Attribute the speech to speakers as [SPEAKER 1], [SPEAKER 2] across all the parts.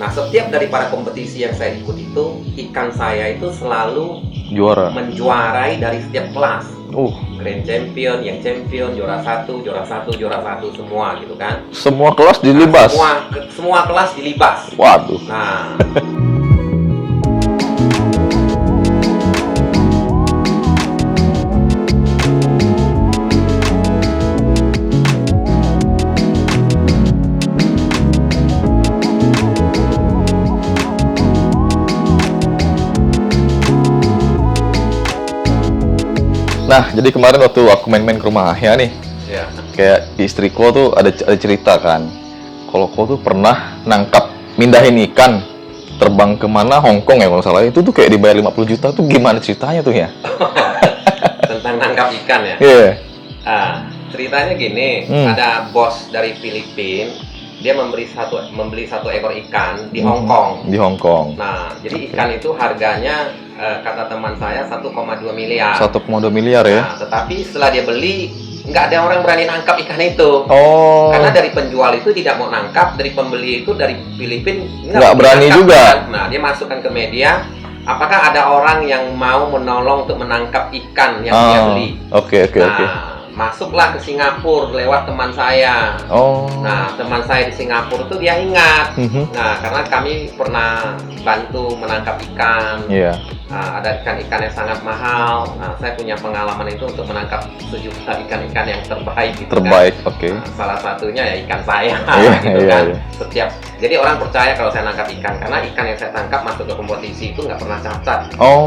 [SPEAKER 1] Nah, setiap daripada kompetisi yang saya ikut itu, ikan saya itu selalu menjuarai dari setiap kelas. Grand Champion, yang Champion, juara satu, semua gitu kan.
[SPEAKER 2] Semua kelas dilibas?
[SPEAKER 1] Semua kelas dilibas.
[SPEAKER 2] Waduh.
[SPEAKER 1] Nah,
[SPEAKER 2] Nah, jadi kemarin waktu aku main-main ke rumah Ahya nih,
[SPEAKER 1] ya.
[SPEAKER 2] kayak istriku tuh ada cerita kan, kalau kau tuh pernah mindahin ikan terbang kemana, Hongkong ya kalau salah, itu tuh kayak dibayar 50 juta tuh gimana ceritanya tuh ya?
[SPEAKER 1] Tentang nangkap ikan ya?
[SPEAKER 2] Iya.
[SPEAKER 1] Ceritanya gini, ada bos dari Filipina, dia membeli satu ekor ikan di Hongkong.
[SPEAKER 2] Di Hongkong.
[SPEAKER 1] Nah, jadi ikan itu harganya kata teman saya 1,2 miliar.
[SPEAKER 2] 1,2 miliar ya?
[SPEAKER 1] Nah, tetapi setelah dia beli, nggak ada orang berani nangkap ikan itu.
[SPEAKER 2] Karena
[SPEAKER 1] dari penjual itu tidak mau nangkap, dari pembeli itu dari Filipina
[SPEAKER 2] nggak berani juga.
[SPEAKER 1] Nah, dia masukkan ke media, apakah ada orang yang mau menolong untuk menangkap ikan yang dia beli?
[SPEAKER 2] Oke.
[SPEAKER 1] Masuklah ke Singapura lewat teman saya. Nah, teman saya di Singapura itu dia ingat. Nah, karena kami pernah bantu menangkap ikan. Ada ikan-ikan yang sangat mahal. Nah, saya punya pengalaman itu untuk menangkap sejuta ikan-ikan yang terbaik. Gitu
[SPEAKER 2] terbaik,
[SPEAKER 1] kan.
[SPEAKER 2] oke.
[SPEAKER 1] Salah satunya ya ikan saya.
[SPEAKER 2] Gitu
[SPEAKER 1] kan. Jadi orang percaya kalau saya nangkap ikan, karena ikan yang saya tangkap masuk ke kompetisi itu nggak pernah cacat.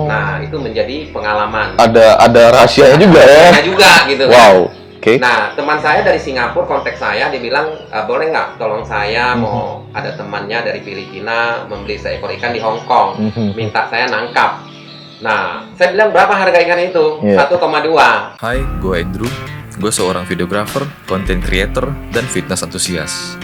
[SPEAKER 1] Nah, itu menjadi pengalaman.
[SPEAKER 2] Ada rahasianya juga ya?
[SPEAKER 1] Rahasianya juga gitu.
[SPEAKER 2] Wow.
[SPEAKER 1] Okay. Nah, teman saya dari Singapura kontak saya, dia bilang, boleh nggak tolong saya mau ada temannya dari Filipina membeli seekor ikan di Hong Kong, minta saya nangkap. Nah, saya bilang berapa harga ikan itu? 1,2.
[SPEAKER 3] Hai, gue Andrew. Gue seorang videographer, content creator, dan fitness antusias.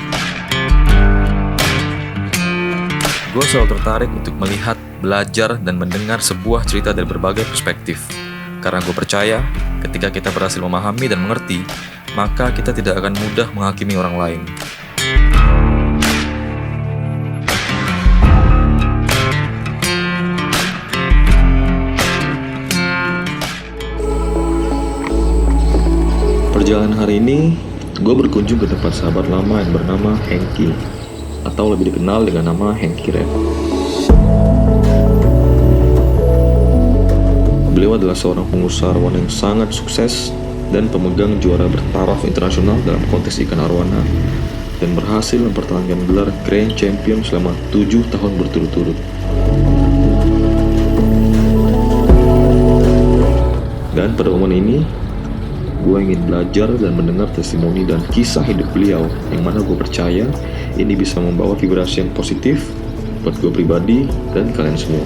[SPEAKER 3] Gue selalu tertarik untuk melihat, belajar, dan mendengar sebuah cerita dari berbagai perspektif. Karena gue percaya, ketika kita berhasil memahami dan mengerti, maka kita tidak akan mudah menghakimi orang lain.
[SPEAKER 4] Perjalanan hari ini, gue berkunjung ke tempat sahabat lama yang bernama Hengki, atau lebih dikenal dengan nama Hengki Red. Beliau adalah seorang pengusaha arwana yang sangat sukses dan pemegang juara bertaraf internasional dalam kontes ikan arwana dan berhasil mempertahankan gelar Grand Champion selama 7 tahun berturut-turut. Dan pada momen ini, gue ingin belajar dan mendengar testimoni dan kisah hidup beliau, yang mana gue percaya ini bisa membawa vibrasi yang positif buat gue pribadi dan kalian semua.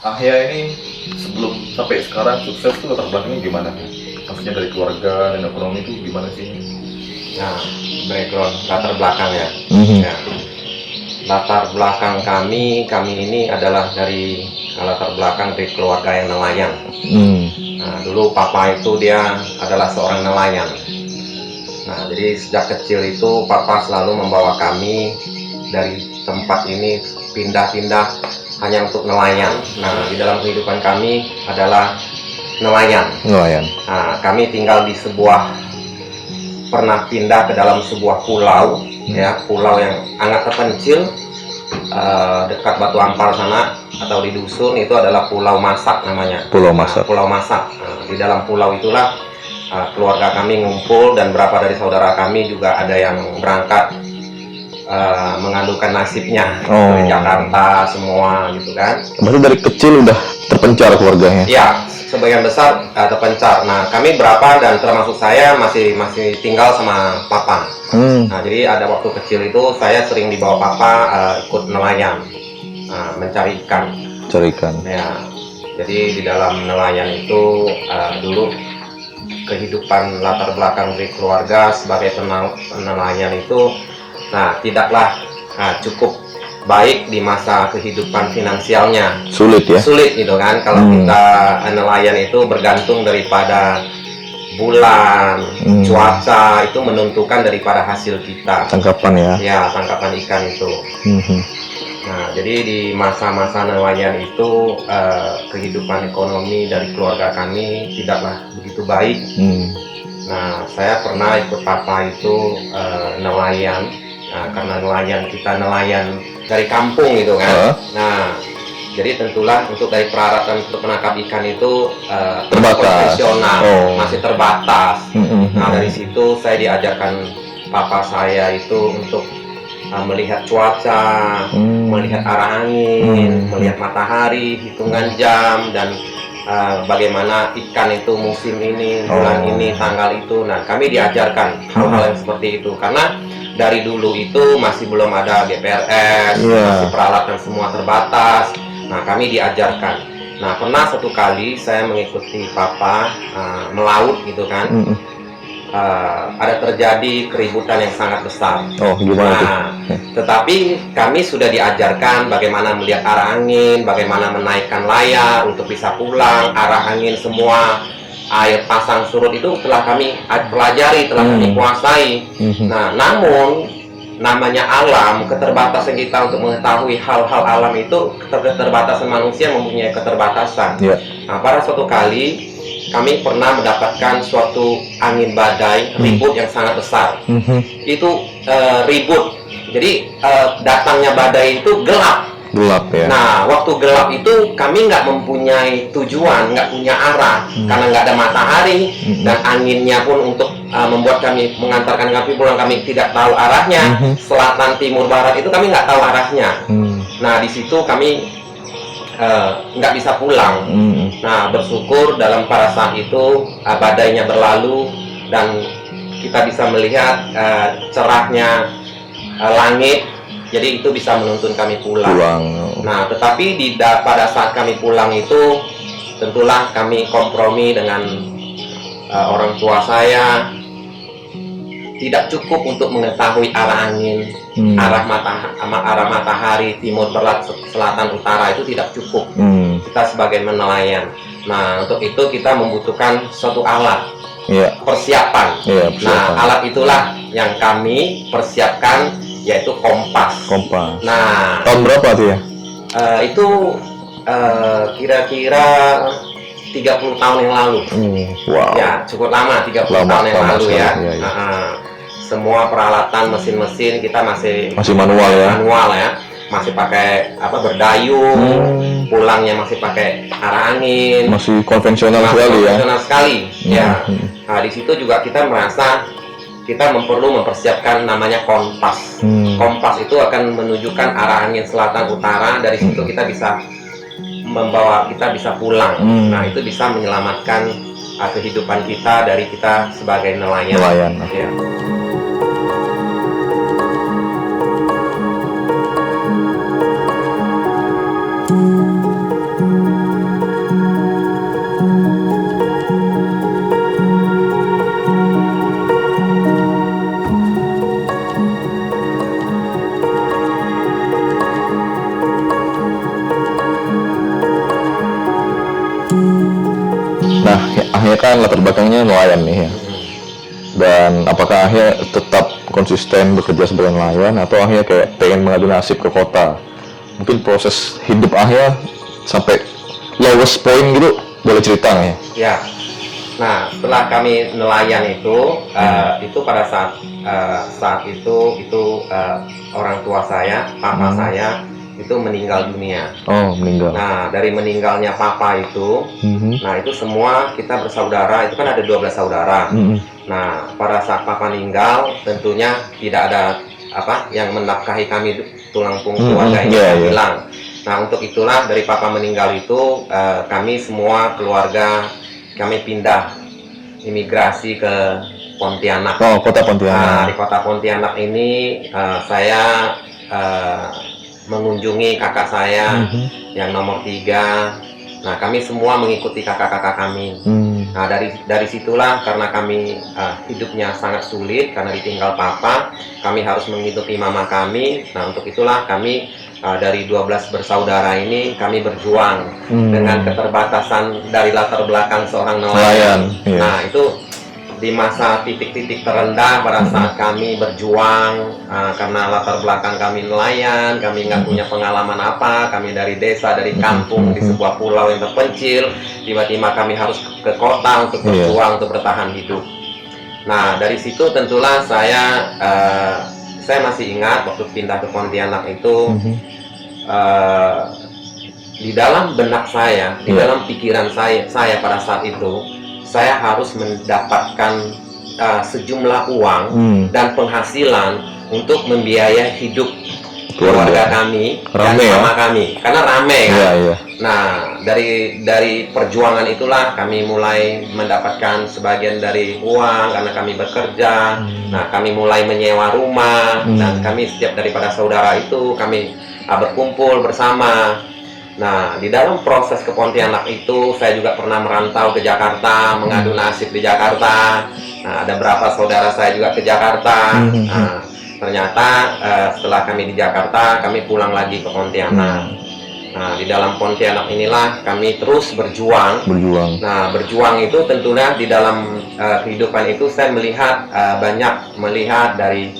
[SPEAKER 2] Ahya ini sebelum sampai sekarang sukses tuh latar belakangnya gimana? Maksudnya dari keluarga dan ekonomi itu gimana sih?
[SPEAKER 1] Nah, background, latar belakang ya. Latar belakang kami ini adalah dari latar belakang dari keluarga yang nelayan. Nah, dulu papa itu dia adalah seorang nelayan. Nah, jadi sejak kecil itu papa selalu membawa kami dari tempat ini pindah-pindah hanya untuk nelayan. Nah, di dalam kehidupan kami adalah nelayan. Nah, kami tinggal di pernah pindah ke dalam sebuah pulau, ya, pulau yang sangat terpencil dekat Batu Ampar sana, atau di dusun itu adalah Pulau Masak namanya. Pulau Masak. Nah, di dalam pulau itulah keluarga kami ngumpul, dan beberapa dari saudara kami juga ada yang berangkat mengadukan nasibnya dari Jakarta semua gitu kan.
[SPEAKER 2] Berarti dari kecil udah terpencar keluarganya?
[SPEAKER 1] Ya, sebagian besar terpencar. Nah, kami berapa dan termasuk saya masih tinggal sama papa. Nah, jadi ada waktu kecil itu saya sering dibawa papa ikut nelayan, mencari ikan. Ya, jadi di dalam nelayan itu dulu kehidupan latar belakang dari keluarga sebagai nelayan itu tidaklah cukup baik di masa kehidupan finansialnya.
[SPEAKER 2] Sulit ya.
[SPEAKER 1] Sulit gitu kan, kalau kita nelayan itu bergantung daripada bulan, cuaca itu menentukan daripada hasil kita.
[SPEAKER 2] Tangkapan ya.
[SPEAKER 1] Ya, tangkapan ikan itu. Nah, jadi di masa-masa nelayan itu kehidupan ekonomi dari keluarga kami tidaklah begitu baik. Nah, saya pernah ikut papa itu nelayan. Nah, karena kita nelayan dari kampung gitu kan. Nah, jadi tentulah untuk dari peralatan untuk menangkap ikan itu
[SPEAKER 2] Terbatas.
[SPEAKER 1] profesional, masih terbatas. Nah, dari situ saya diajarkan papa saya itu untuk melihat cuaca, melihat arah angin, melihat matahari, hitungan jam, dan bagaimana ikan itu musim ini, bulan ini, tanggal itu. Nah, kami diajarkan hal-hal yang seperti itu karena dari dulu itu masih belum ada GPRS, masih peralatan semua terbatas. Nah, kami diajarkan. Nah, pernah satu kali saya mengikuti papa melaut gitu kan. Ada terjadi keributan yang sangat besar.
[SPEAKER 2] Oh, gimana tuh?
[SPEAKER 1] Tetapi kami sudah diajarkan bagaimana melihat arah angin, bagaimana menaikkan layar untuk bisa pulang, arah angin semua, air pasang surut itu telah kami pelajari, telah kami kuasai. Nah, namun namanya alam, keterbatasan kita untuk mengetahui hal-hal alam itu, keterbatasan manusia mempunyai keterbatasan. Nah, pada suatu kali kami pernah mendapatkan suatu angin badai ribut yang sangat besar. Itu ribut, jadi datangnya badai itu gelap ya. Nah, waktu gelap itu kami nggak mempunyai tujuan, nggak punya arah, karena nggak ada matahari, dan anginnya pun untuk membuat kami mengantarkan kami pulang, kami tidak tahu arahnya. Selatan, timur, barat itu kami nggak tahu arahnya. Nah, di situ kami nggak bisa pulang. Nah, bersyukur dalam pada saat itu badainya berlalu dan kita bisa melihat cerahnya langit. Jadi itu bisa menuntun kami pulang. Nah, tetapi pada saat kami pulang itu tentulah kami kompromi dengan orang tua saya. Tidak cukup untuk mengetahui arah angin, arah matahari, timur, barat, selatan, utara itu tidak cukup. Kita sebagai nelayan. Nah, untuk itu kita membutuhkan suatu alat, persiapan. Nah, alat itulah yang kami persiapkan, yaitu kompas. Nah,
[SPEAKER 2] tahun berapa tuh ya?
[SPEAKER 1] Itu kira-kira 30 tahun yang lalu. Ya, cukup lama, 30 tahun yang lalu ya. Semua peralatan mesin-mesin kita masih
[SPEAKER 2] manual
[SPEAKER 1] ya. Masih pakai berdayung, pulangnya masih pakai arah angin.
[SPEAKER 2] Masih konvensional
[SPEAKER 1] sekali ya. Nah, di situ juga kita merasa kita perlu mempersiapkan namanya kompas. Kompas itu akan menunjukkan arah angin selatan utara. Dari situ kita bisa pulang. Nah, itu bisa menyelamatkan kehidupan kita dari kita sebagai nelayan. Ya.
[SPEAKER 2] Nah, akhirnya kan latar belakangnya nelayan nih ya. Dan apakah akhirnya tetap konsisten bekerja sebagai nelayan atau akhirnya kayak pengen mengadu nasib ke kota? Mungkin proses hidup akhirnya sampai lowest point gitu, boleh cerita nggak ya?
[SPEAKER 1] Ya. Nah, setelah kami nelayan itu pada saat itu orang tua saya, papa saya itu meninggal dunia.
[SPEAKER 2] Oh, meninggal.
[SPEAKER 1] Nah, dari meninggalnya papa itu, nah itu semua kita bersaudara, itu kan ada 12 saudara. Nah, pada saat papa meninggal, tentunya tidak ada yang menafkahi kami tulang punggung keluarga ini hilang. Nah, untuk itulah dari papa meninggal itu kami semua keluarga kami pindah imigrasi ke Pontianak.
[SPEAKER 2] Oh, kota Pontianak.
[SPEAKER 1] Nah, di kota Pontianak ini saya mengunjungi kakak saya yang nomor 3 Nah, kami semua mengikuti kakak-kakak kami. Nah, dari situlah karena kami hidupnya sangat sulit karena ditinggal papa, kami harus menghidupi mama kami. Nah, untuk itulah kami dari 12 bersaudara ini kami berjuang dengan keterbatasan dari latar belakang seorang nelayan.
[SPEAKER 2] Iya.
[SPEAKER 1] Nah, itu di masa titik-titik terendah pada saat kami berjuang karena latar belakang kami nelayan, kami nggak punya pengalaman apa, kami dari desa, dari kampung di sebuah pulau yang terpencil, tiba-tiba kami harus ke kota untuk berjuang, untuk bertahan hidup. Nah, dari situ tentulah saya masih ingat waktu pindah ke Pontianak itu di dalam benak saya, di dalam pikiran saya pada saat itu, saya harus mendapatkan sejumlah uang dan penghasilan untuk membiayai hidup keluarga kami dan mama kami, karena rame kan. Nah, dari perjuangan itulah kami mulai mendapatkan sebagian dari uang karena kami bekerja. Nah, kami mulai menyewa rumah dan kami setiap daripada saudara itu kami berkumpul bersama. Nah, di dalam proses ke Pontianak itu, saya juga pernah merantau ke Jakarta, mengadu nasib di Jakarta. Nah, ada beberapa saudara saya juga ke Jakarta. Nah, ternyata setelah kami di Jakarta, kami pulang lagi ke Pontianak. Nah, di dalam Pontianak inilah kami terus berjuang. Nah, berjuang itu tentunya di dalam kehidupan itu saya melihat melihat dari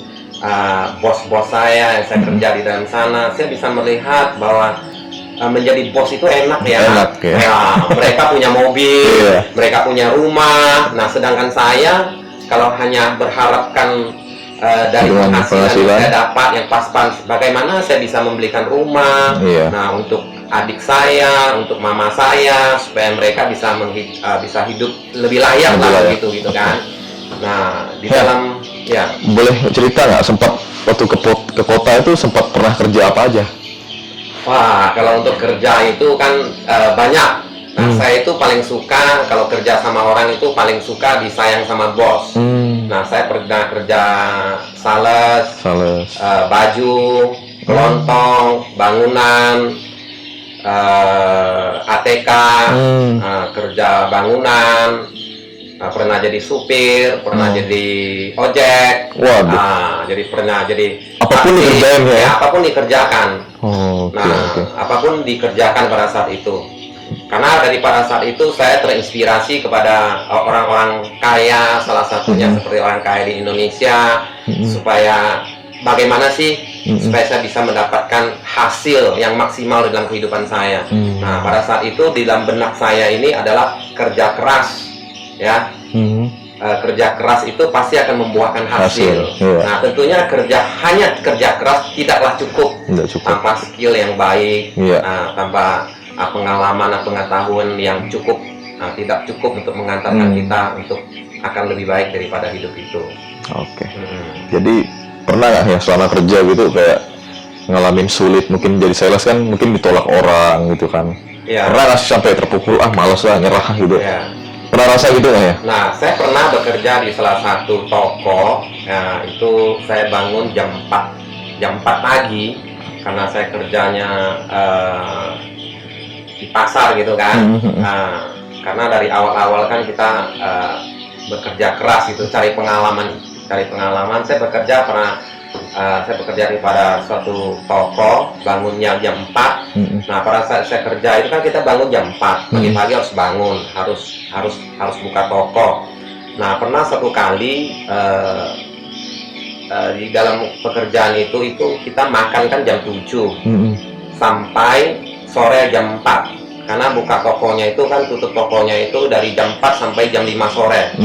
[SPEAKER 1] bos-bos saya yang saya kerja di dalam sana. Saya bisa melihat bahwa menjadi bos itu enak ya. Ya, mereka punya mobil, mereka punya rumah. Nah, sedangkan saya kalau hanya berharapkan dari penghasilan yang saya dapat yang pas-pas, bagaimana saya bisa membelikan rumah, nah untuk adik saya, untuk mama saya, supaya mereka bisa hidup lebih layak lah gitu kan. Nah, di dalam
[SPEAKER 2] boleh cerita nggak, sempat waktu ke kota itu sempat pernah kerja apa aja?
[SPEAKER 1] Wah, kalau untuk kerja itu kan banyak. Nah, saya itu paling suka kalau kerja sama orang itu paling suka disayang sama bos. Nah, saya pernah kerja sales, baju, kelontong, bangunan, ATK, kerja bangunan, pernah jadi supir, pernah jadi ojek, jadi pernah jadi
[SPEAKER 2] apapun dikerjain ya?
[SPEAKER 1] Apapun dikerjakan. Apapun dikerjakan pada saat itu. Karena pada saat itu saya terinspirasi kepada orang-orang kaya, salah satunya seperti orang kaya di Indonesia, supaya bagaimana sih supaya saya bisa mendapatkan hasil yang maksimal dalam kehidupan saya. Nah, pada saat itu di dalam benak saya ini adalah kerja keras, ya. Kerja keras itu pasti akan membuahkan hasil. Nah, tentunya hanya kerja keras tidaklah cukup. Tanpa skill yang baik, tanpa pengalaman atau pengetahuan yang cukup, tidak cukup untuk mengantarkan kita untuk akan lebih baik daripada hidup itu.
[SPEAKER 2] Jadi pernah nggak ya selama kerja gitu kayak ngalamin sulit, mungkin jadi sales kan mungkin ditolak orang gitu kan? Pernah nggak sampai terpukul, malas lah, nyerah gitu? Pernah rasa gitu nggak ya?
[SPEAKER 1] Nah, saya pernah bekerja di salah satu toko. Itu saya bangun jam 4 pagi karena saya kerjanya di pasar gitu kan. Karena dari awal-awal kan kita bekerja keras gitu, cari pengalaman. Saya bekerja di pada suatu toko, bangunnya jam 4. Nah, pada saat saya kerja itu kan kita bangun jam 4, pagi-pagi harus bangun, harus buka toko. Nah, pernah satu kali di dalam pekerjaan itu kita makan kan jam 7 sampai sore jam 4. Karena buka tokonya itu kan tutup tokonya itu dari jam 4 sampai jam 5 sore.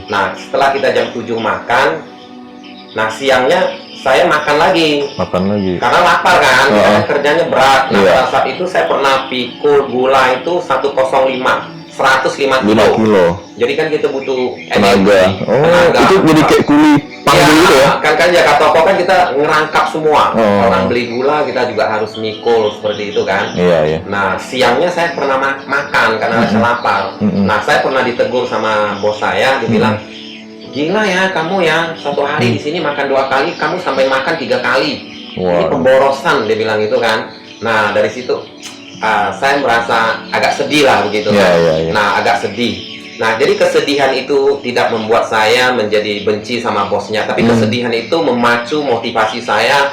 [SPEAKER 1] Nah, setelah kita jam 7 makan, nah siangnya saya makan lagi karena lapar kan, karena kerjanya berat. Nah, pada saat itu saya pernah pikul gula itu 105 kilo. Jadi kan kita butuh
[SPEAKER 2] tenaga. Itu jadi kayak kuli panggul gitu ya?
[SPEAKER 1] Kan jaga toko kan kita ngerangkap semua. Orang beli gula kita juga harus mikul seperti itu kan. Nah, siangnya saya pernah makan karena saya lapar. Nah, saya pernah ditegur sama bos saya, dia bilang, gila ya kamu ya, satu hari di sini makan 2 kali, kamu sampai makan 3 kali. Ini pemborosan, dia bilang gitu kan. Nah, dari situ saya merasa agak sedih lah begitu.
[SPEAKER 2] Iya.
[SPEAKER 1] Nah, agak sedih. Nah, jadi kesedihan itu tidak membuat saya menjadi benci sama bosnya, tapi kesedihan itu memacu motivasi saya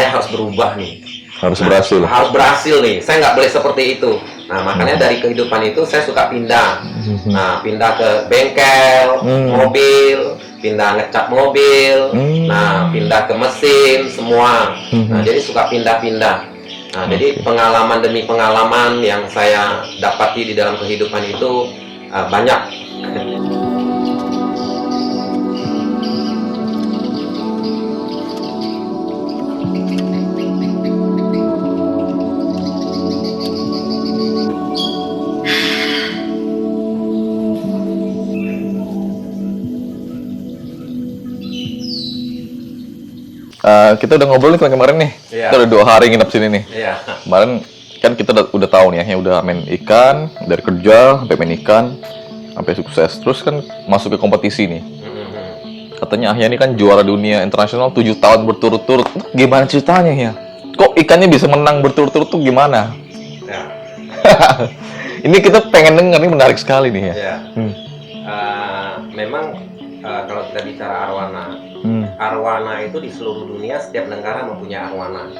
[SPEAKER 1] harus berubah nih.
[SPEAKER 2] Harus berhasil.
[SPEAKER 1] Harus berhasil nih, saya nggak boleh seperti itu. Nah, makanya dari kehidupan itu saya suka pindah. Nah, pindah ke bengkel, mobil, pindah ngecat mobil, nah, pindah ke mesin, semua. Nah, jadi suka pindah-pindah. Nah, jadi pengalaman demi pengalaman yang saya dapati di dalam kehidupan itu banyak.
[SPEAKER 2] Kita udah ngobrol nih kemarin nih.
[SPEAKER 1] Iya.
[SPEAKER 2] Kita udah 2 hari nginep sini nih.
[SPEAKER 1] Iya.
[SPEAKER 2] Kemarin kan kita udah tahu nih ya, udah main ikan dari kerja sampai main ikan sampai sukses. Terus kan masuk ke kompetisi nih. Katanya Ahya ini kan juara dunia internasional 7 tahun berturut-turut. Gimana ceritanya ya? Kok ikannya bisa menang berturut-turut tuh gimana?
[SPEAKER 1] Ya.
[SPEAKER 2] Ini kita pengen denger, ini menarik sekali nih ya.
[SPEAKER 1] Ya. Memang kalau kita bicara arwana, arwana itu di seluruh dunia setiap negara mempunyai arwana.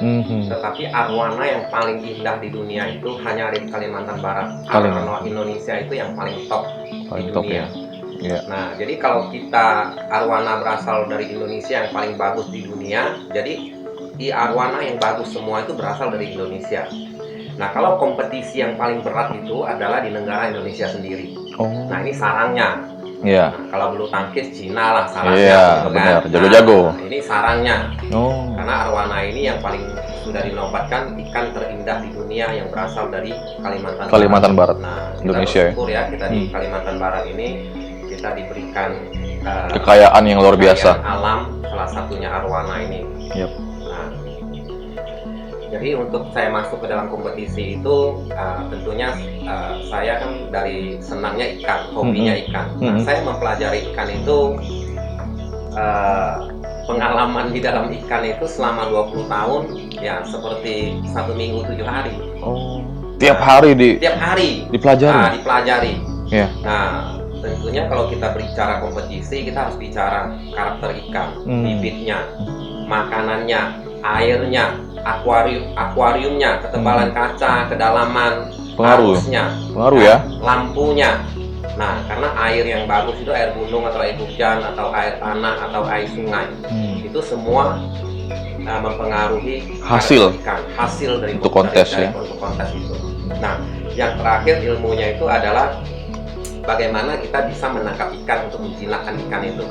[SPEAKER 1] Tetapi arwana yang paling indah di dunia itu hanya ada di Kalimantan Barat. Arwana Indonesia itu yang paling top di dunia.
[SPEAKER 2] Ya.
[SPEAKER 1] Nah, jadi kalau kita arwana berasal dari Indonesia yang paling bagus di dunia, jadi di arwana yang bagus semua itu berasal dari Indonesia. Nah, kalau kompetisi yang paling berat itu adalah di negara Indonesia sendiri. Nah, ini sarangnya.
[SPEAKER 2] Iya.
[SPEAKER 1] Nah, kalau bulu tangkis Cina lah sarangnya.
[SPEAKER 2] Iya,
[SPEAKER 1] gitu kan.
[SPEAKER 2] benar. Jago-jago.
[SPEAKER 1] Nah, ini sarangnya.
[SPEAKER 2] Oh.
[SPEAKER 1] Karena arwana ini yang paling sudah dinobatkan ikan terindah di dunia yang berasal dari
[SPEAKER 2] Kalimantan Barat.
[SPEAKER 1] Nah, kita
[SPEAKER 2] Indonesia ya.
[SPEAKER 1] bersyukur ya kita di Kalimantan Barat ini kita diberikan
[SPEAKER 2] Kekayaan yang luar biasa.
[SPEAKER 1] kekayaan alam, salah satunya arwana ini.
[SPEAKER 2] Yep.
[SPEAKER 1] Nah, jadi untuk saya masuk ke dalam kompetisi itu tentunya saya kan dari senangnya ikan, hobinya ikan. Nah, saya mempelajari ikan itu pengalaman di dalam ikan itu selama 20 tahun ya seperti 1 minggu 7 hari.
[SPEAKER 2] Oh. Tiap hari
[SPEAKER 1] Tiap hari
[SPEAKER 2] dipelajari.
[SPEAKER 1] dipelajari.
[SPEAKER 2] Iya.
[SPEAKER 1] Nah, tentunya kalau kita berbicara kompetisi, kita harus bicara karakter ikan, bibitnya, makanannya, airnya, akuariumnya, ketebalan kaca, kedalaman, arusnya,
[SPEAKER 2] Pengaruh ya.
[SPEAKER 1] lampunya. Nah, karena air yang bagus itu air gunung atau air hujan atau air tanah atau air sungai, itu semua mempengaruhi
[SPEAKER 2] Hasil.
[SPEAKER 1] ikan, hasil dari
[SPEAKER 2] Untuk kontes ya.
[SPEAKER 1] untuk kontes itu. Nah, yang terakhir ilmunya itu adalah bagaimana kita bisa menangkap ikan untuk menjinakkan ikan itu.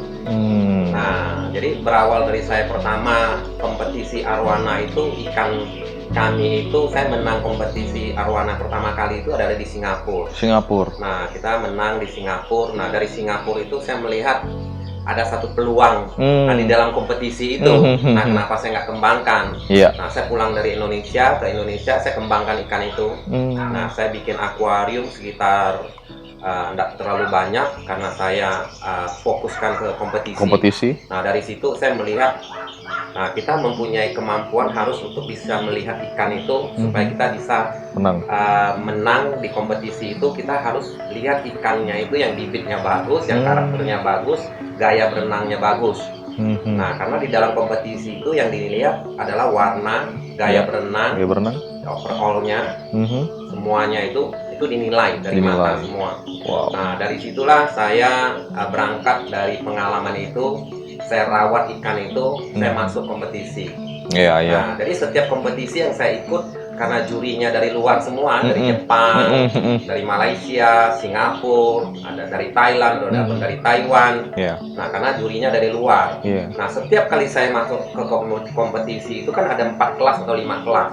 [SPEAKER 1] Nah, jadi berawal dari saya pertama kompetisi arwana itu ikan kami itu saya menang kompetisi arwana pertama kali itu adalah di Singapura. Nah, kita menang di Singapura. Nah, dari Singapura itu saya melihat ada satu peluang di dalam kompetisi itu. Nah, kenapa saya nggak kembangkan?
[SPEAKER 2] Iya.
[SPEAKER 1] Nah, saya pulang dari Indonesia ke Indonesia, saya kembangkan ikan itu. Nah, saya bikin akuarium sekitar tidak terlalu banyak karena saya fokuskan ke kompetisi. Nah, dari situ saya melihat kita mempunyai kemampuan harus untuk bisa melihat ikan itu supaya kita bisa menang di kompetisi itu. Kita harus lihat ikannya itu yang bibitnya bagus, yang karakternya bagus, gaya berenangnya bagus. Nah, karena di dalam kompetisi itu yang dilihat adalah warna, gaya berenang, overall-nya, semuanya itu dinilai dari mata semua.
[SPEAKER 2] Wow.
[SPEAKER 1] Nah, dari situlah saya berangkat dari pengalaman itu, saya rawat ikan itu, saya masuk kompetisi.
[SPEAKER 2] Iya.
[SPEAKER 1] Nah, dari setiap kompetisi yang saya ikut, karena jurinya dari luar semua, dari Jepang, dari Malaysia, Singapura, ada dari Thailand, ada dari Taiwan. Nah, karena jurinya dari luar. Nah, setiap kali saya masuk ke kompetisi itu kan ada 4 kelas atau 5 kelas.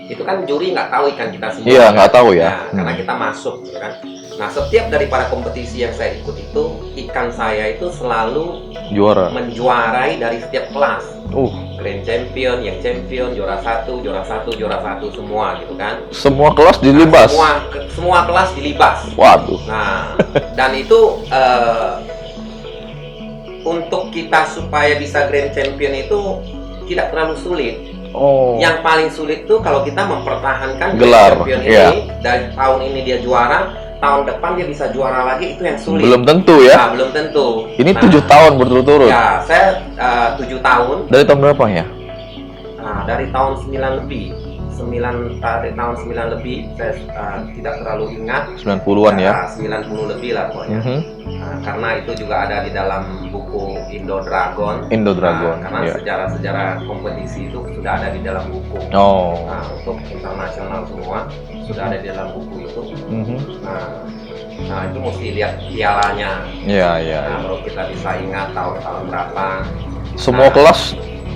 [SPEAKER 1] Itu kan juri nggak tahu ikan kita semua.
[SPEAKER 2] Iya, nggak tahu ya.
[SPEAKER 1] Nah, karena kita masuk, gitu kan. Nah, setiap daripada kompetisi yang saya ikut itu, ikan saya itu selalu menjuarai dari setiap kelas. Grand Champion, yang Champion, juara 1, semua gitu kan.
[SPEAKER 2] Semua kelas dilibas.
[SPEAKER 1] Semua kelas dilibas.
[SPEAKER 2] Waduh.
[SPEAKER 1] Nah, dan itu untuk kita supaya bisa Grand Champion itu tidak terlalu sulit.
[SPEAKER 2] Oh.
[SPEAKER 1] Yang paling sulit tuh kalau kita mempertahankan
[SPEAKER 2] Gelar,
[SPEAKER 1] champion
[SPEAKER 2] iya.
[SPEAKER 1] ini, dari tahun ini dia juara, tahun depan dia bisa juara lagi, itu yang sulit.
[SPEAKER 2] Belum tentu ya.
[SPEAKER 1] Nah, belum tentu.
[SPEAKER 2] Ini
[SPEAKER 1] Nah,
[SPEAKER 2] 7 tahun berturut-turut.
[SPEAKER 1] Ya, saya 7 tahun.
[SPEAKER 2] Dari tahun berapa ya?
[SPEAKER 1] Nah, dari tahun 9 lebih. Dari tahun 9 lebih, saya tidak terlalu ingat.
[SPEAKER 2] 90-an ya.
[SPEAKER 1] 90 lebih lah pokoknya.
[SPEAKER 2] Mhm.
[SPEAKER 1] Karena itu juga ada di dalam buku Indo Dragon.
[SPEAKER 2] Indo Dragon,
[SPEAKER 1] Karena
[SPEAKER 2] iya.
[SPEAKER 1] sejarah-sejarah kompetisi itu sudah ada di dalam buku.
[SPEAKER 2] Oh.
[SPEAKER 1] Nah, untuk internasional semua sudah ada di dalam buku itu.
[SPEAKER 2] Mhm.
[SPEAKER 1] Nah, itu mesti lihat pialanya.
[SPEAKER 2] Iya, iya.
[SPEAKER 1] Nah, baru kita bisa ingat tahun-tahun berapa.
[SPEAKER 2] Semua
[SPEAKER 1] Nah,
[SPEAKER 2] kelas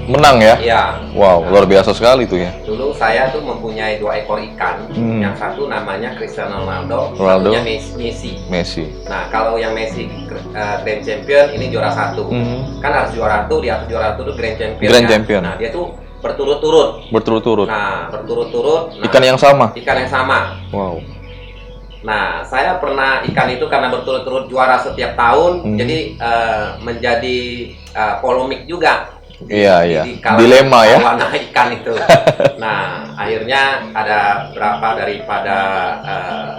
[SPEAKER 2] menang ya?
[SPEAKER 1] Iya.
[SPEAKER 2] Wow, luar biasa sekali tuh ya.
[SPEAKER 1] Dulu saya tuh mempunyai 2 ekor ikan.
[SPEAKER 2] Hmm.
[SPEAKER 1] Yang satu namanya Cristiano Ronaldo,
[SPEAKER 2] Ronaldo.
[SPEAKER 1] satunya Messi.
[SPEAKER 2] Messi.
[SPEAKER 1] Nah, kalau yang Messi Grand Champion ini juara 1.
[SPEAKER 2] Mhm.
[SPEAKER 1] Kan harus juara 1, di atas juara 1 itu Grand Champion.
[SPEAKER 2] Grand
[SPEAKER 1] kan?
[SPEAKER 2] Champion.
[SPEAKER 1] Nah, dia tuh berturut-turut.
[SPEAKER 2] Berturut-turut.
[SPEAKER 1] Nah, berturut-turut. Nah,
[SPEAKER 2] Ikan yang sama.
[SPEAKER 1] ikan yang sama.
[SPEAKER 2] Wow.
[SPEAKER 1] Nah, saya pernah ikan itu karena berturut-turut juara setiap tahun, jadi menjadi polemik juga.
[SPEAKER 2] Iya, iya.
[SPEAKER 1] Di kalangan
[SPEAKER 2] Dilema ya.
[SPEAKER 1] warna ikan itu. Nah, akhirnya ada berapa daripada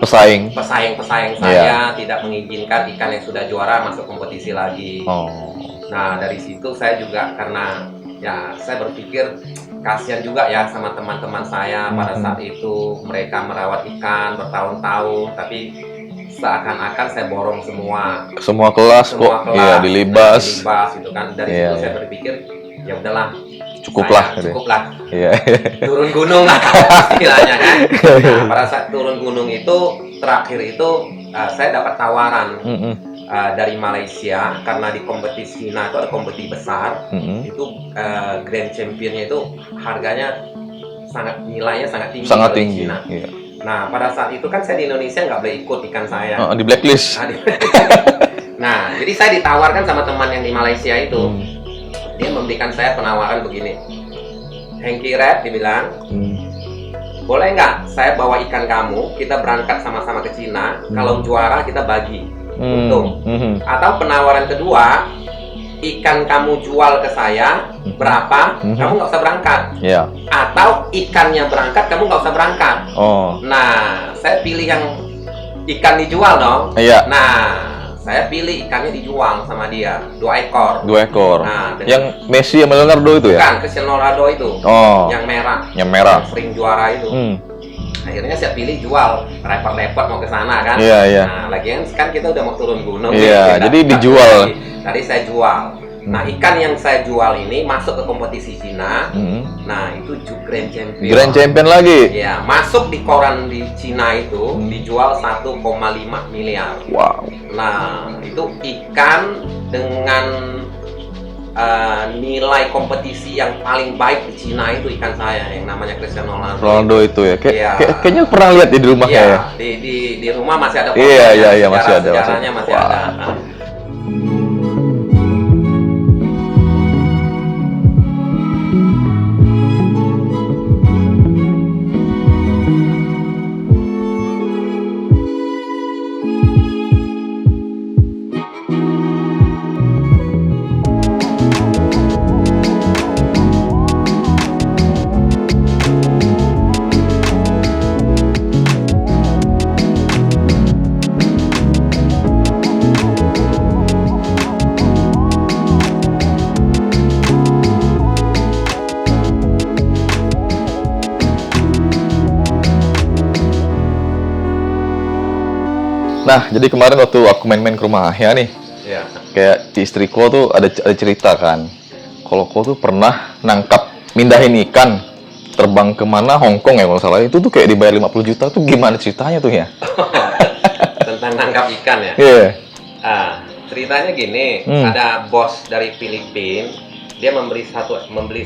[SPEAKER 2] Pesaing.
[SPEAKER 1] pesaing-pesaing saya tidak mengizinkan ikan yang sudah juara masuk kompetisi lagi.
[SPEAKER 2] Oh.
[SPEAKER 1] Nah, dari situ saya juga karena ya saya berpikir kasihan juga ya sama teman-teman saya pada saat itu, mereka merawat ikan bertahun-tahun tapi seakan-akan saya borong semua
[SPEAKER 2] Kelas kok. Iya, dilibas.
[SPEAKER 1] dilibas gitu kan. Dari
[SPEAKER 2] Iya,
[SPEAKER 1] situ saya
[SPEAKER 2] iya.
[SPEAKER 1] berpikir ya udahlah,
[SPEAKER 2] Cukuplah gitu ya.
[SPEAKER 1] cukuplah
[SPEAKER 2] Iya.
[SPEAKER 1] turun gunung lah istilahnya kan. Nah, pada saat turun gunung itu terakhir itu saya dapat tawaran
[SPEAKER 2] Mhm.
[SPEAKER 1] dari Malaysia karena di kompetisi Cina itu ada kompetisi besar.
[SPEAKER 2] Mhm.
[SPEAKER 1] Itu Grand Championnya itu harganya nilainya sangat tinggi.
[SPEAKER 2] Sangat
[SPEAKER 1] kalau di
[SPEAKER 2] tinggi.
[SPEAKER 1] Cina.
[SPEAKER 2] Iya.
[SPEAKER 1] Nah, pada saat itu kan saya di Indonesia nggak boleh ikut ikan saya.
[SPEAKER 2] Di blacklist.
[SPEAKER 1] Nah, jadi saya ditawarkan sama teman yang di Malaysia itu.
[SPEAKER 2] Hmm.
[SPEAKER 1] Dia memberikan saya penawaran begini. Hengki Red dibilang, boleh nggak saya bawa ikan kamu, kita berangkat sama-sama ke Cina, kalau juara kita bagi untung.
[SPEAKER 2] Mhm.
[SPEAKER 1] Atau penawaran kedua, ikan kamu jual ke saya berapa, kamu nggak usah berangkat.
[SPEAKER 2] Iya.
[SPEAKER 1] Atau ikannya berangkat, kamu nggak usah berangkat.
[SPEAKER 2] Oh.
[SPEAKER 1] Nah, saya pilih yang ikan dijual dong.
[SPEAKER 2] Iya.
[SPEAKER 1] Nah, saya pilih ikannya dijual sama dia, 2 ekor.
[SPEAKER 2] 2 ekor.
[SPEAKER 1] Nah, dengan-
[SPEAKER 2] Yang Messi sama Leonardo itu ya?
[SPEAKER 1] Bukan, Cristiano Ronaldo itu.
[SPEAKER 2] Oh.
[SPEAKER 1] Yang merah.
[SPEAKER 2] Yang merah.
[SPEAKER 1] Yang sering juara itu. Akhirnya saya pilih jual, repot-repot mau ke sana kan.
[SPEAKER 2] Iya, iya.
[SPEAKER 1] Nah, lagian kan kita udah mau turun gunung.
[SPEAKER 2] Iya,
[SPEAKER 1] nih,
[SPEAKER 2] jadi
[SPEAKER 1] kita-
[SPEAKER 2] dijual.
[SPEAKER 1] Tadi saya jual. Nah, ikan yang saya jual ini masuk ke kompetisi Cina. Nah, itu Grand Champion.
[SPEAKER 2] Grand Champion lagi.
[SPEAKER 1] Ya, masuk di koran di Cina itu dijual 1,5 miliar.
[SPEAKER 2] Wow.
[SPEAKER 1] Nah, itu ikan dengan nilai kompetisi yang paling baik di Cina itu ikan saya yang namanya Cristiano Ronaldo.
[SPEAKER 2] Ronaldo itu ya.
[SPEAKER 1] Iya.
[SPEAKER 2] Kayaknya pernah lihat di rumahnya
[SPEAKER 1] Iya,
[SPEAKER 2] ya.
[SPEAKER 1] di rumah masih ada
[SPEAKER 2] Iya,
[SPEAKER 1] fotonya,
[SPEAKER 2] iya, masih ada,
[SPEAKER 1] sejarahnya masih
[SPEAKER 2] Wah.
[SPEAKER 1] ada. Nah,
[SPEAKER 2] Nah, jadi kemarin waktu aku main-main ke rumah Ahya nih,
[SPEAKER 1] iya.
[SPEAKER 2] kayak di istriku tuh ada cerita kan. Kalau kau tuh pernah nangkap, mindahin ikan terbang kemana, Hong Kong ya kalau salah. Itu tuh kayak dibayar 50 juta tuh gimana ceritanya tuh ya?
[SPEAKER 1] Tentang nangkap ikan ya.
[SPEAKER 2] Iya.
[SPEAKER 1] Ceritanya gini, ada bos dari Filipina, dia membeli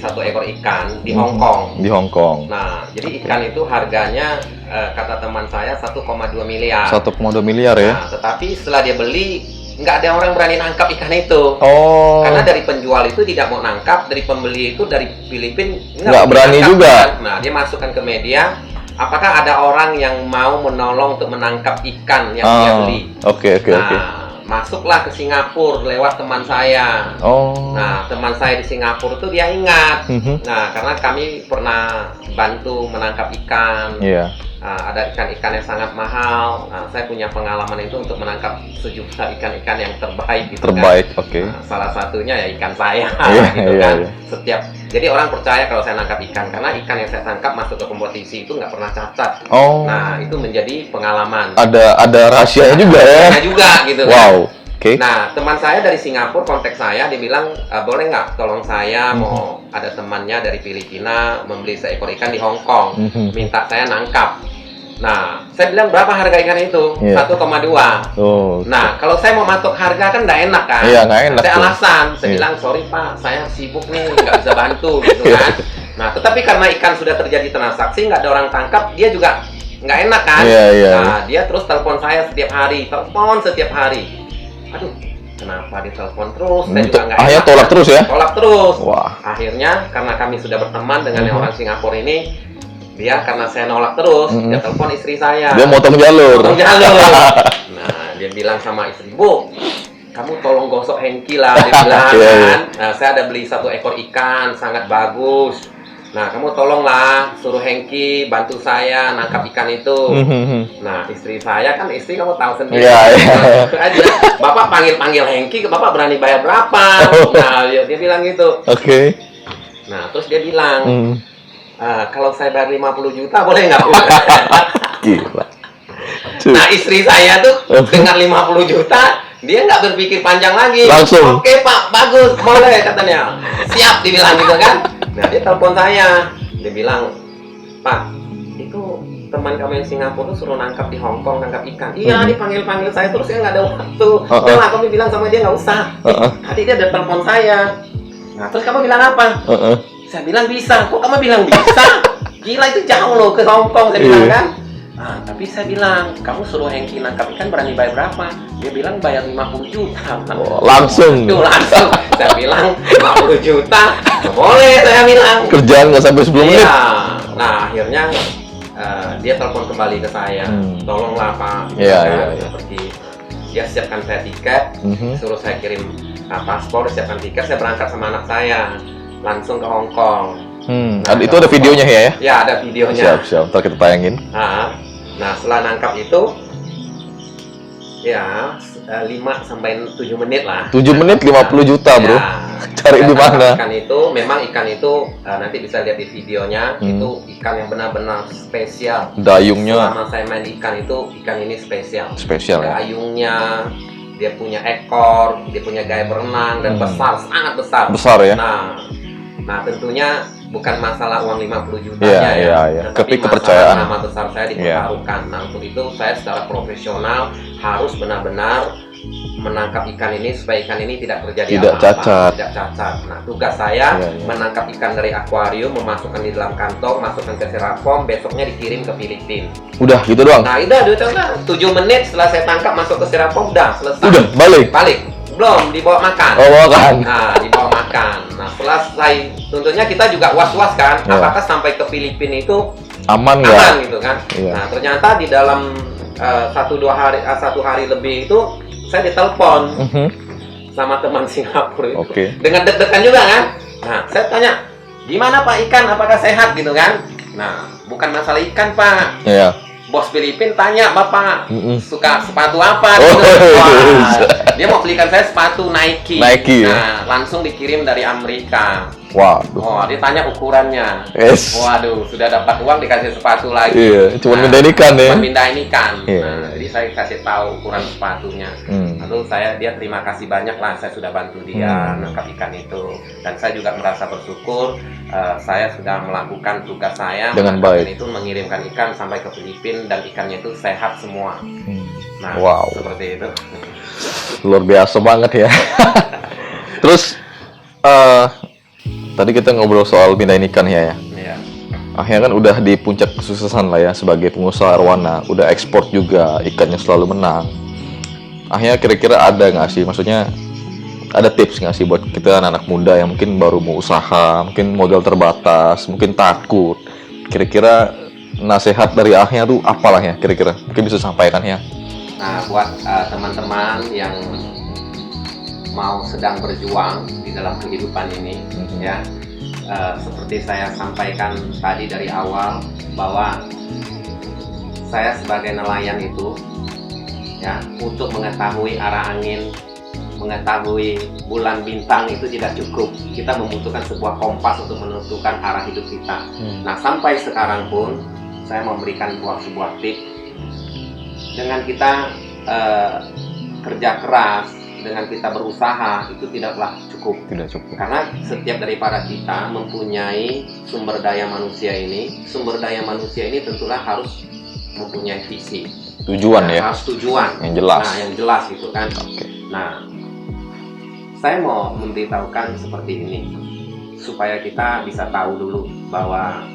[SPEAKER 1] satu ekor ikan di Hong Kong.
[SPEAKER 2] Di Hong Kong.
[SPEAKER 1] Nah, jadi ikan itu harganya kata teman saya 1,2 miliar.
[SPEAKER 2] 1,2 miliar ya.
[SPEAKER 1] Nah, tetapi setelah dia beli, nggak ada orang berani nangkap ikan itu.
[SPEAKER 2] Oh.
[SPEAKER 1] Karena dari penjual itu tidak mau nangkap, dari pembeli itu dari Filipina
[SPEAKER 2] Nggak berani
[SPEAKER 1] nangkap
[SPEAKER 2] juga.
[SPEAKER 1] ikan. Nah, dia masukkan ke media, apakah ada orang yang mau menolong untuk menangkap ikan yang dia beli?
[SPEAKER 2] Oke.
[SPEAKER 1] Nah, masuklah ke Singapura lewat teman saya.
[SPEAKER 2] Oh.
[SPEAKER 1] Nah, teman saya di Singapura tuh dia ingat.
[SPEAKER 2] Mhm.
[SPEAKER 1] Nah, karena kami pernah bantu menangkap ikan.
[SPEAKER 2] Iya.
[SPEAKER 1] Ada ikan-ikan yang sangat mahal. Nah, saya punya pengalaman itu untuk menangkap sejumlah ikan-ikan yang terbaik gitu
[SPEAKER 2] Terbaik,
[SPEAKER 1] kan.
[SPEAKER 2] oke.
[SPEAKER 1] Nah, salah satunya ya ikan saya
[SPEAKER 2] Iya,
[SPEAKER 1] gitu
[SPEAKER 2] iya,
[SPEAKER 1] kan.
[SPEAKER 2] iya.
[SPEAKER 1] Jadi orang percaya kalau saya nangkap ikan karena ikan yang saya tangkap masuk ke kompetisi itu nggak pernah cacat.
[SPEAKER 2] Oh.
[SPEAKER 1] Nah, itu menjadi pengalaman.
[SPEAKER 2] Ada rahasianya juga ya.
[SPEAKER 1] Nah, juga gitu kan.
[SPEAKER 2] Wow. Oke.
[SPEAKER 1] Nah, teman saya dari Singapura kontak saya, dia bilang, boleh nggak tolong saya mau ada temannya dari Filipina membeli seekor ikan di Hong Kong, minta saya nangkap. Nah, saya bilang berapa harga ikan itu?
[SPEAKER 2] Iya.
[SPEAKER 1] 1,2.
[SPEAKER 2] Oh.
[SPEAKER 1] Nah, kalau saya mau matok harga kan nggak enak kan?
[SPEAKER 2] Iya, nggak enak
[SPEAKER 1] Saya
[SPEAKER 2] tuh.
[SPEAKER 1] alasan, saya
[SPEAKER 2] Iya.
[SPEAKER 1] bilang sorry Pak, saya sibuk nih, nggak bisa bantu gitu kan. Nah, tetapi karena ikan sudah terjadi transaksi, nggak ada orang tangkap, dia juga nggak enak kan?
[SPEAKER 2] Iya, iya,
[SPEAKER 1] Nah, dia terus telepon saya setiap hari, Aduh, kenapa ditelepon terus? Saya juga nggak
[SPEAKER 2] Akhirnya
[SPEAKER 1] enak,
[SPEAKER 2] tolak
[SPEAKER 1] kan?
[SPEAKER 2] terus ya?
[SPEAKER 1] Tolak terus.
[SPEAKER 2] Wah.
[SPEAKER 1] Akhirnya karena kami sudah berteman dengan yang orang Singapura ini, dia karena saya nolak terus, dia telepon istri saya.
[SPEAKER 2] Dia motong jalur.
[SPEAKER 1] Potong jalur. Nah, dia bilang sama istri, Bu, kamu tolong gosok hengki lah, dia bilang
[SPEAKER 2] Iya, iya.
[SPEAKER 1] kan. Nah, saya ada beli 1 ekor ikan, sangat bagus. Nah, kamu tolonglah, suruh Hengki bantu saya nangkap ikan itu. Nah, istri saya kan, istri kamu tahu sendiri.
[SPEAKER 2] Iya, iya.
[SPEAKER 1] Aja, Bapak panggil Hengki, Bapak berani bayar berapa? Nah, dia bilang gitu.
[SPEAKER 2] Oke.
[SPEAKER 1] Nah, terus dia bilang,
[SPEAKER 2] Hmm.
[SPEAKER 1] kalau saya bayar 50 juta boleh nggak?
[SPEAKER 2] Gila.
[SPEAKER 1] Nah, istri saya tuh dengan 50 juta, dia nggak berpikir panjang lagi.
[SPEAKER 2] Langsung.
[SPEAKER 1] Oke Pak, bagus, boleh katanya. Siap dibilang gitu kan. Nah, dia telepon saya. Dia bilang, Pak, itu teman kamu yang Singapura tuh suruh nangkap di Hong Kong, nangkap ikan. Iya, dipanggil-panggil saya terus, saya nggak ada waktu. Nah, kami bilang sama dia nggak usah. Tadi dia ada telepon saya. Nah, terus kamu bilang apa? Saya bilang bisa. Kok kamu bilang bisa? Gila, itu jauh loh ke Hong Kong, saya bilang kan. Nah, tapi saya bilang, kamu suruh Hengki nangkap ikan berani bayar berapa? Dia bilang bayar 50 juta.
[SPEAKER 2] Langsung.
[SPEAKER 1] Tuh, langsung. Saya bilang 50 juta. Boleh, saya bilang.
[SPEAKER 2] Kerjaan nggak sampai 10 menit.
[SPEAKER 1] Iya. Nah, akhirnya dia telepon kembali ke saya. Tolonglah Pak.
[SPEAKER 2] Iya,
[SPEAKER 1] Saya
[SPEAKER 2] iya.
[SPEAKER 1] seperti dia siapkan saya tiket, suruh saya kirim paspor, siapkan tiket, saya berangkat sama anak saya langsung ke Hong Kong.
[SPEAKER 2] Itu ada videonya ya?
[SPEAKER 1] Ya, ada videonya.
[SPEAKER 2] Siap. Ntar kita tayangin.
[SPEAKER 1] Nah, setelah nangkap itu, ya 5 sampai 7 menit lah.
[SPEAKER 2] 7 menit 50 juta, bro.
[SPEAKER 1] Ya,
[SPEAKER 2] Cari di mana?
[SPEAKER 1] Ikan itu nanti bisa lihat di videonya. Itu ikan yang benar-benar spesial.
[SPEAKER 2] Dayungnya
[SPEAKER 1] Selama saya main ikan itu, ikan ini spesial.
[SPEAKER 2] spesial ya.
[SPEAKER 1] Dayungnya, dia punya ekor, dia punya gaya berenang dan besar, sangat besar.
[SPEAKER 2] Besar ya.
[SPEAKER 1] Nah, tentunya bukan masalah uang 50 jutanya
[SPEAKER 2] Iya.
[SPEAKER 1] tetapi
[SPEAKER 2] Tapi kepercayaan.
[SPEAKER 1] masalah nama besar saya dipertaruhkan. Nah, untuk itu saya secara profesional harus benar-benar menangkap ikan ini supaya ikan ini tidak terjadi
[SPEAKER 2] Tidak
[SPEAKER 1] apa-apa,
[SPEAKER 2] cacat.
[SPEAKER 1] tidak cacat. Nah, tugas saya
[SPEAKER 2] Iya.
[SPEAKER 1] menangkap ikan dari akuarium, memasukkan di dalam kantong, masukkan ke styrofoam, besoknya dikirim ke Filipina.
[SPEAKER 2] Udah gitu doang.
[SPEAKER 1] Nah, udah 7 menit setelah saya tangkap masuk ke styrofoam, udah selesai.
[SPEAKER 2] Udah balik.
[SPEAKER 1] Belum, dibawa makan.
[SPEAKER 2] Oh, kan.
[SPEAKER 1] Nah, dibawa makan. Nah, setelah selesai, tentunya kita juga was-was kan,
[SPEAKER 2] Iya.
[SPEAKER 1] apakah sampai ke Filipina itu
[SPEAKER 2] Aman
[SPEAKER 1] aman
[SPEAKER 2] nggak?
[SPEAKER 1] gitu kan?
[SPEAKER 2] Iya.
[SPEAKER 1] Nah, ternyata di dalam 1 hari lebih itu saya ditelepon sama teman Singapura itu.
[SPEAKER 2] Oke.
[SPEAKER 1] Dengan deg-degan juga kan? Nah, saya tanya, gimana Pak ikan? Apakah sehat gitu kan? Nah, bukan masalah ikan Pak.
[SPEAKER 2] Iya.
[SPEAKER 1] Bos Filipin tanya, Bapak suka sepatu
[SPEAKER 2] Oh,
[SPEAKER 1] apa? Gitu. Wah,
[SPEAKER 2] iya.
[SPEAKER 1] dia mau belikan saya sepatu Nike.
[SPEAKER 2] Nike, ya?
[SPEAKER 1] Nah, langsung dikirim dari Amerika.
[SPEAKER 2] Waduh.
[SPEAKER 1] Oh, dia tanya ukurannya.
[SPEAKER 2] Yes.
[SPEAKER 1] Waduh, sudah dapat uang dikasih sepatu lagi.
[SPEAKER 2] Iya, cuma mindahin ikan ya.
[SPEAKER 1] Cuma mindahin ikan.
[SPEAKER 2] Iya.
[SPEAKER 1] Nah, jadi saya kasih tahu ukuran sepatunya. Lalu dia terima kasih banyak lah, saya sudah bantu dia nangkap ikan itu. Dan saya juga merasa bersyukur saya sudah melakukan tugas saya
[SPEAKER 2] Dengan
[SPEAKER 1] menangkap
[SPEAKER 2] baik.
[SPEAKER 1] itu, mengirimkan ikan sampai ke Filipina dan ikannya itu sehat semua. Nah,
[SPEAKER 2] Wow.
[SPEAKER 1] seperti itu.
[SPEAKER 2] Luar biasa banget ya. Terus tadi kita ngobrol soal pindahin ikan ya.
[SPEAKER 1] Iya.
[SPEAKER 2] Akhirnya kan udah di puncak kesuksesan lah ya sebagai pengusaha arwana, udah ekspor juga, ikannya selalu menang. Akhirnya kira-kira ada nggak sih, maksudnya ada tips nggak sih buat kita anak-anak muda yang mungkin baru mau usaha, mungkin modal terbatas, mungkin takut. Kira-kira nasihat dari Ahnya tuh apalah ya kira-kira? Mungkin bisa sampaikan ya.
[SPEAKER 1] Nah, buat teman-teman yang mau sedang berjuang di dalam kehidupan ini, ya, seperti saya sampaikan tadi dari awal bahwa saya sebagai nelayan itu, ya, untuk mengetahui arah angin, mengetahui bulan bintang itu tidak cukup. Kita membutuhkan sebuah kompas untuk menentukan arah hidup kita. Nah, sampai sekarang pun saya memberikan sebuah tips. Dengan kita kerja keras, dengan kita berusaha, itu tidaklah cukup.
[SPEAKER 2] Tidak cukup.
[SPEAKER 1] Karena setiap daripada kita mempunyai sumber daya manusia ini. Sumber daya manusia ini tentulah harus mempunyai visi.
[SPEAKER 2] Tujuan ya.
[SPEAKER 1] Harus tujuan.
[SPEAKER 2] Yang jelas.
[SPEAKER 1] Nah, yang jelas gitu kan.
[SPEAKER 2] Oke.
[SPEAKER 1] Nah, saya mau memberitahukan seperti ini supaya kita bisa tahu dulu bahwa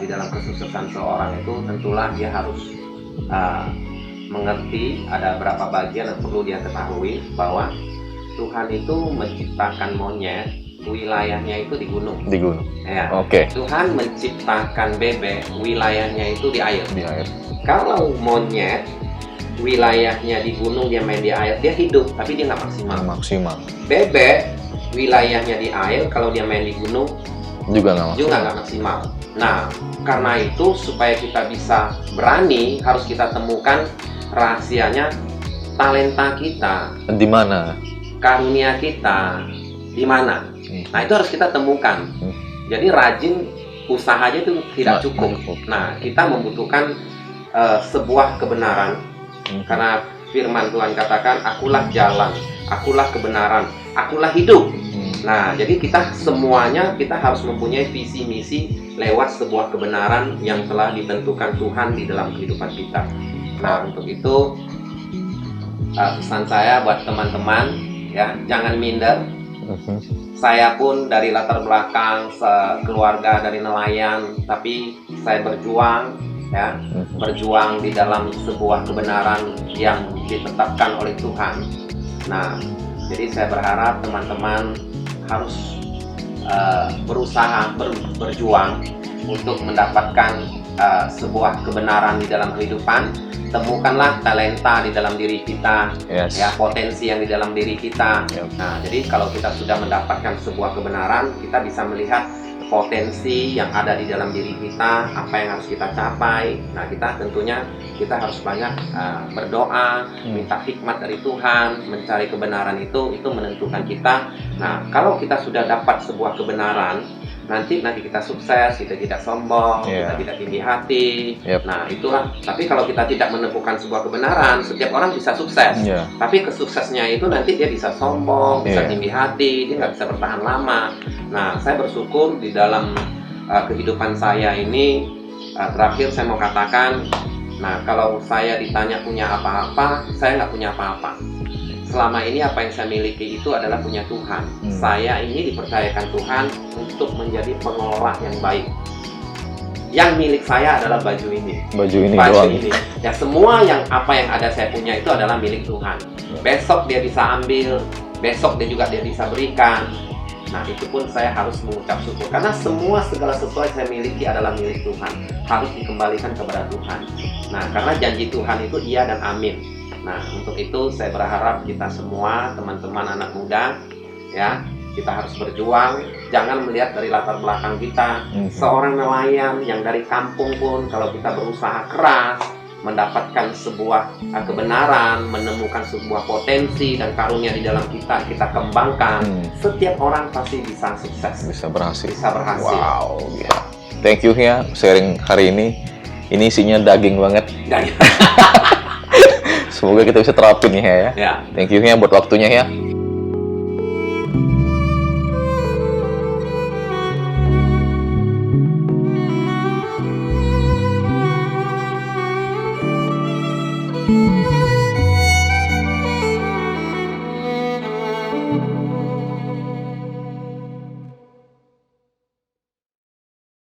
[SPEAKER 1] di dalam kesuksesan seorang itu tentulah dia harus mengerti ada berapa bagian yang perlu dia ketahui, bahwa Tuhan itu menciptakan monyet, wilayahnya itu di gunung.
[SPEAKER 2] Di gunung.
[SPEAKER 1] Ya.
[SPEAKER 2] Oke.
[SPEAKER 1] Tuhan menciptakan bebek, wilayahnya itu di air.
[SPEAKER 2] Di air.
[SPEAKER 1] Kalau monyet wilayahnya di gunung, dia main di air, dia hidup tapi dia nggak maksimal.
[SPEAKER 2] Maksimal.
[SPEAKER 1] Bebek wilayahnya di air, kalau dia main di gunung
[SPEAKER 2] Juga nggak maksimal.
[SPEAKER 1] juga nggak maksimal. Nah, karena itu supaya kita bisa berani, harus kita temukan rahasianya, talenta kita,
[SPEAKER 2] Di mana?
[SPEAKER 1] karunia kita di mana. Nah, itu harus kita temukan. Jadi rajin usahanya itu tidak cukup. Nah, kita membutuhkan sebuah kebenaran. Karena firman Tuhan katakan, akulah jalan, akulah kebenaran, akulah hidup. Nah, jadi kita semuanya kita harus mempunyai visi misi lewat sebuah kebenaran yang telah ditentukan Tuhan di dalam kehidupan kita. Nah, untuk itu pesan saya buat teman-teman, ya, jangan minder. Saya pun dari latar belakang keluarga dari nelayan, tapi saya berjuang, ya, berjuang di dalam sebuah kebenaran yang ditetapkan oleh Tuhan. Nah, jadi saya berharap teman-teman harus berusaha berjuang untuk mendapatkan sebuah kebenaran di dalam kehidupan. Temukanlah talenta di dalam diri kita,
[SPEAKER 2] Yes.
[SPEAKER 1] ya, potensi yang di dalam diri kita. Nah, jadi kalau kita sudah mendapatkan sebuah kebenaran, kita bisa melihat potensi yang ada di dalam diri kita, apa yang harus kita capai. Nah, kita tentunya kita harus banyak berdoa, minta hikmat dari Tuhan, mencari kebenaran itu menentukan kita. Nah, kalau kita sudah dapat sebuah kebenaran, nanti kita sukses, kita tidak sombong, kita tidak tinggi hati. Nah, itulah. Tapi kalau kita tidak menemukan sebuah kebenaran, setiap orang bisa sukses. Tapi kesuksesnya itu nanti dia bisa sombong, bisa tinggi hati, dia nggak bisa bertahan lama. Nah, saya bersyukur di dalam kehidupan saya ini, terakhir saya mau katakan, nah, kalau saya ditanya punya apa-apa, saya nggak punya apa-apa. Selama ini apa yang saya miliki itu adalah punya Tuhan. Saya ini dipercayakan Tuhan untuk menjadi pengelola yang baik. Yang milik saya adalah baju ini.
[SPEAKER 2] Baju ini doang.
[SPEAKER 1] Ya, semua apa yang ada saya punya itu adalah milik Tuhan. Besok dia bisa ambil, besok dia bisa berikan. Nah, itu pun saya harus mengucap syukur. Karena segala sesuatu yang saya miliki adalah milik Tuhan. Harus dikembalikan kepada Tuhan. Nah, karena janji Tuhan itu iya dan amin. Nah, untuk itu saya berharap kita semua, teman-teman anak muda, ya, kita harus berjuang. Jangan melihat dari latar belakang kita. Seorang nelayan yang dari kampung pun, kalau kita berusaha keras, mendapatkan sebuah kebenaran, menemukan sebuah potensi dan karunia di dalam kita kembangkan, setiap orang pasti bisa sukses.
[SPEAKER 2] Bisa berhasil.
[SPEAKER 1] Wow,
[SPEAKER 2] gila. Thank you ya sharing hari ini. Ini isinya daging banget. Semoga kita bisa terapin ya. Thank you ya buat waktunya ya.